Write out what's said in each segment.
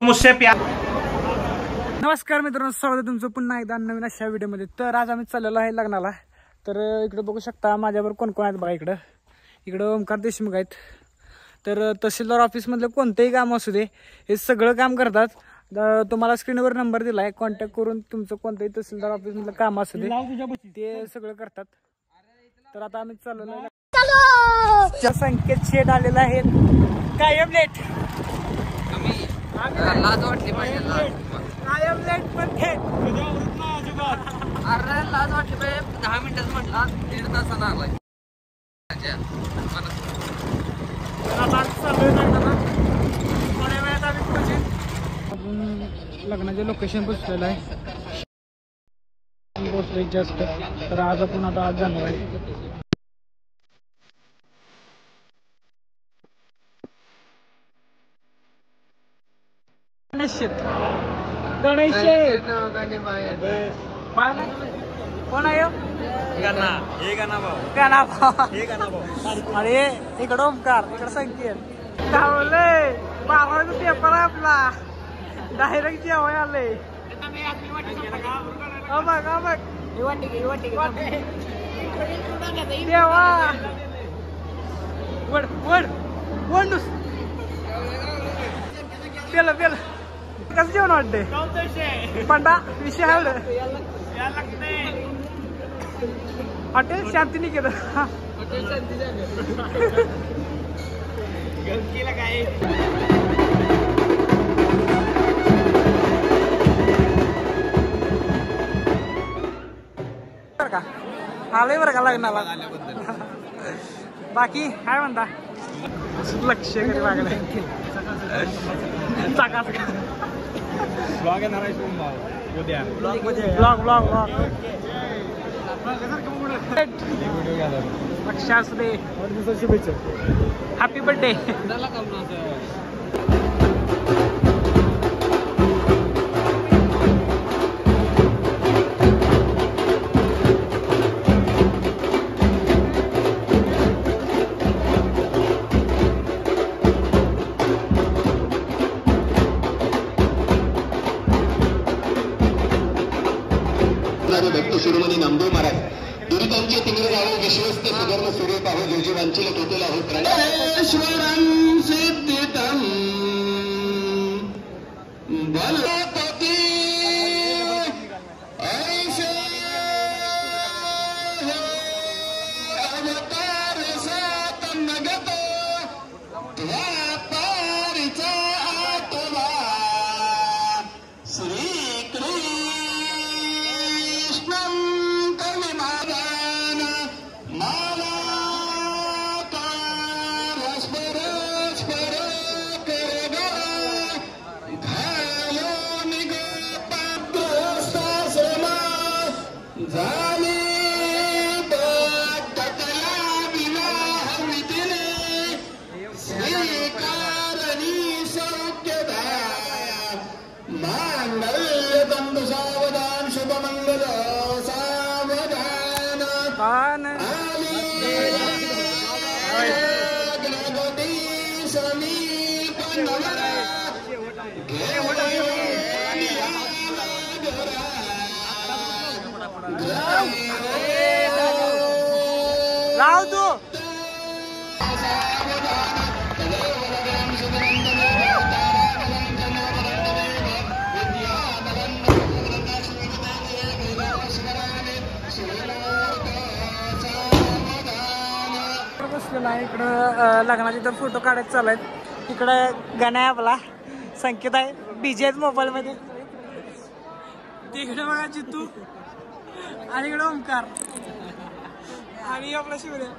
मुझसे प्यार। नमस्कार मित्रांनो, स्वागत आहे तुमचं पुन्हा एकदा नवीन अशा व्हिडिओमध्ये। तर आज आम्ही चाललेलो आहे लग्नाला। तर इकडे बघू शकता माझ्यावर कोण कोण आहेत बघा। इकडं ओमकार देशमुख आहेत। तर तहसीलदार ऑफिसमधलं कोणतेही काम असू दे हे सगळं काम करतात। तुम्हाला स्क्रीनवर नंबर दिला आहे, कॉन्टॅक्ट करून तुमचं कोणतंही तहसीलदार ऑफिसमधलं काम असू दे ते सगळं करतात। तर आता आम्ही चाललेलो आहे। संकेत शेट आलेला आहे, कायम लेट। लाज वाटली पाहिजे, कायम लेट पण अरे लाज वाटली पाहिजे। 10 मिनिटात म्हटला 1.5 तासाला आलाय। थोड्या वेळात आम्ही पोहोचेल। आपण लग्नाच्या लोकेशन पोहोचलेलं आहे, पोहोचलोय जस्ट। तर आज आपण आता आज जाणार आहे। गणेश कोण आहे? अरे इकडं ओमकार, इकडं संकेत। धावलंय 12वीचा पेपर आहे आपला, डायरेक्ट जेवाय आले। देवा वड वड वंडूस पेलं पेलं कसं जेवण वाटते? पंडा विषय आहे हॉटेल शांतीने केलं। बरं का आलंय बरं का लग्नाला। बाकी काय म्हणता? लक्ष कधी लागलंय चाकाच ब्लॉग येणार आहे उद्या। ब्लॉग लक्ष असू दे। शुभेच्छा, हॅपी बर्थडे। भक्त शिरोमणी नामदेव महाराज दुरितांचे तिकडे राहो, विश्वस्त सुधर्म सूर्य पाहो, जोजीवांची लटोतेला हो प्रणेश्वरं सिद्धितं बलपती ऐसे अवतार सातनगत द्वापारीचा आत्मा श्री सावधान शुभमंगल सावधान गणपती समीप राव तू बसलेला आहे। इकडं लग्नाचे तर फोटो काढायचे चालू आहेत। इकडं गाणं आहे आपला, संकेत आहे डीजे मोबाईल मध्ये। तिकडे बघा जितू, आणि इकडे ओमकार, आणि आपला शिवऱ्या।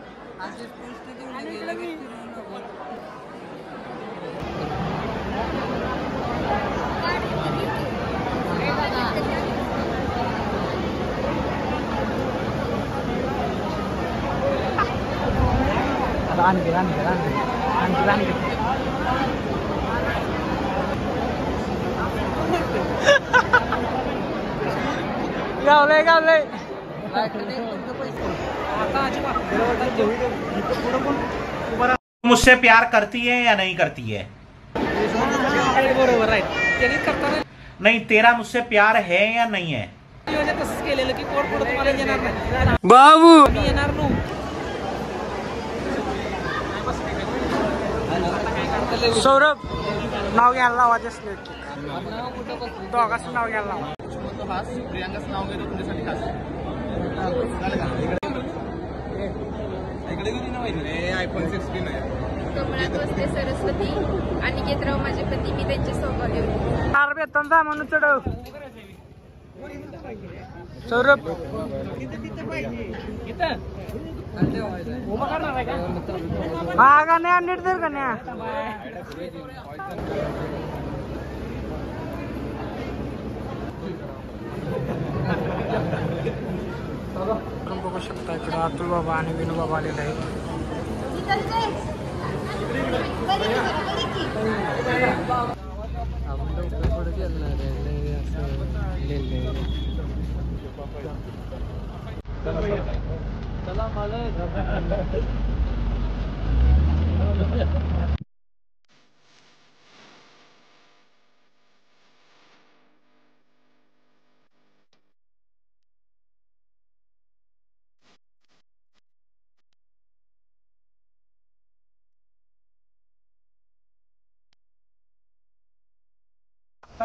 गावलंय मुझसे प्यार करती है या नहीं करती है? बरोबर आहे त्यांनी करताना नहीं तेरा मुझसे प्यार है या नहीं है तसंच केलेलं की कोण पुढे तुम्हाला येणार नाही बाबू मी येणार नो सौरभ नाव घ्यायला लावा दिसले दोघांचं नाव घ्यायला लावा प्रियांकाचं नाव घेतो तुमच्यासाठी खास आयफोन 16 आहे कमळात वसते सरस्वती अनिकेतराव माझे पती मी त्यांचे सौभाग्य बेतन जा म्हणून चढव सौरभ हा गाण्या नीट दर गाण्या बघू शकता इकडं अतुल बाबा आणि विनू बाबा आलेले आहेत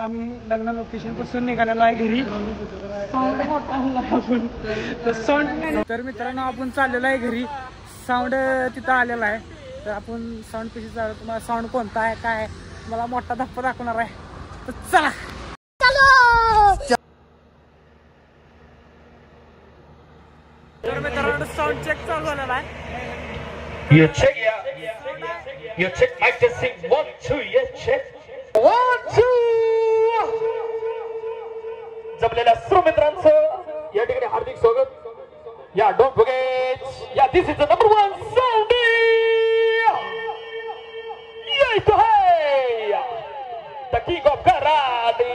आम्ही लग्न लोकेशन पासून निघालेलो आहे घरी साऊंड मोठा आपण तर मित्रांनो आपण चाललेलो आहे घरी साऊंड तिथं आलेला आहे तर आपण साऊंड कशी चालू तुम्हाला साऊंड कोणता आहे काय मला मोठा धप्पा दाखवणार आहे तर चला तर मित्रांनो साऊंड चेक चालू झालेला आहे You check, you check, mic testing, 1, 2, yes, check, 1, 2. जमलेल्या सर्व मित्रांचं या ठिकाणी हार्दिक स्वागत. या डोंट फॉरगेट, या दिस इज द नंबर 1 साउंड. ये तो है द किंग ऑफ कराटे.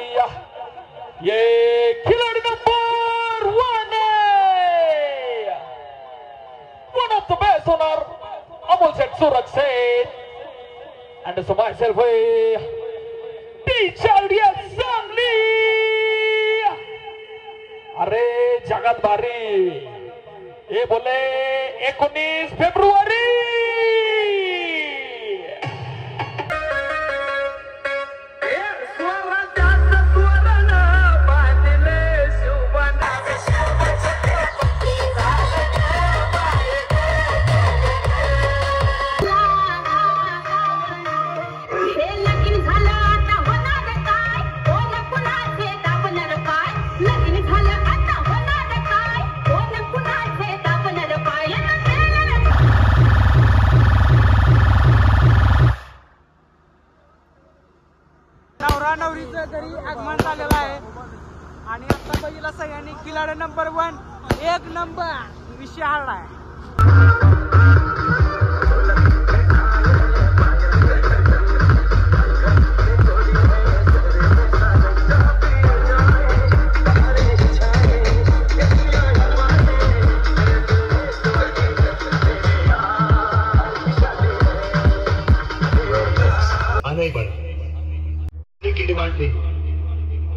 ये खिलाड़ी नंबर 1 है, one of the best honor. Amol Seth Surak Seth and so myself teacher Sangli. अरे जगत भारी हे बोले 19 फेब्रुवारी. नवरीचं घरी आगमन झालेलं आहे आणि आता बघितला सगळ्यांनी खिलाडी नंबर 1 एक नंबर विषय हारलाय.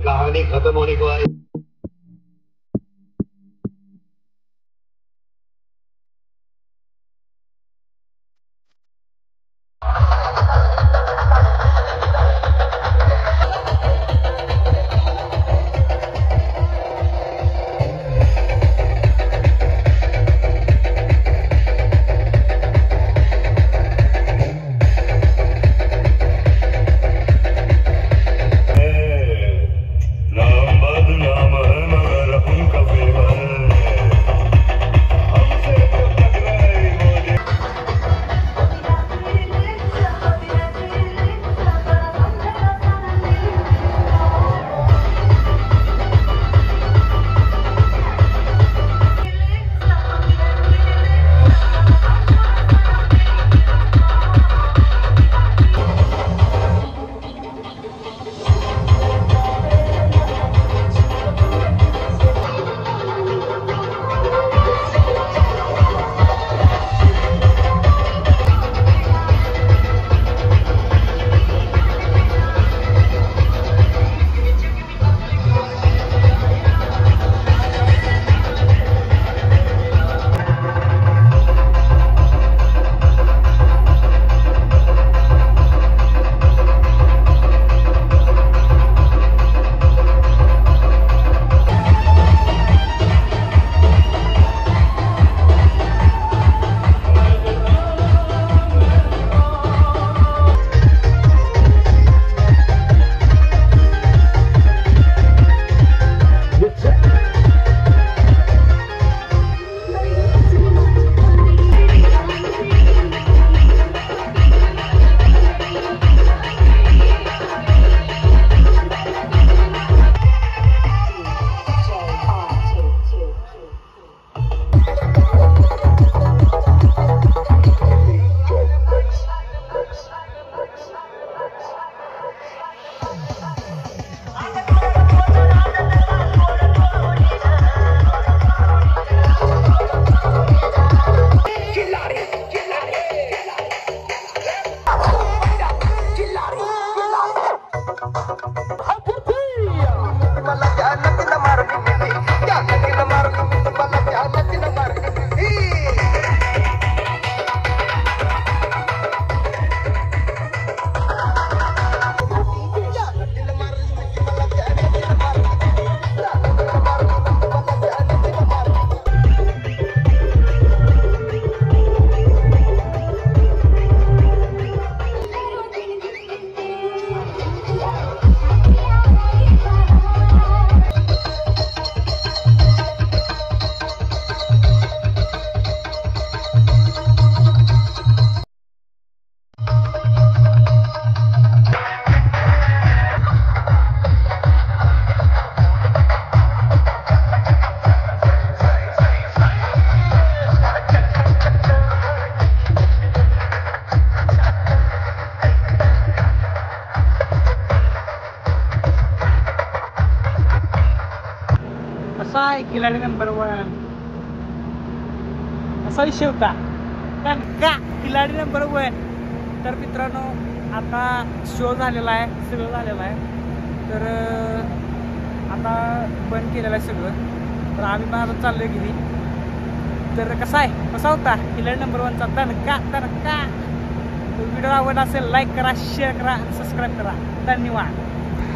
कहानी खत्म होने को आई. Lambadula असा आहे खिलाडी नंबर 1 असा विषय होता का खिलाडी नंबर 1. तर मित्रांनो आता शो झालेला आहे, सगळं झालेलं आहे. तर आता बंद केलेलं आहे सगळं. तर आम्ही पण आता चाललोय घरी. तर कसा होता खिलाडी नंबर 1चा तणका. व्हिडिओ आवडला असेल लाईक करा, शेअर करा, सबस्क्राईब करा. धन्यवाद.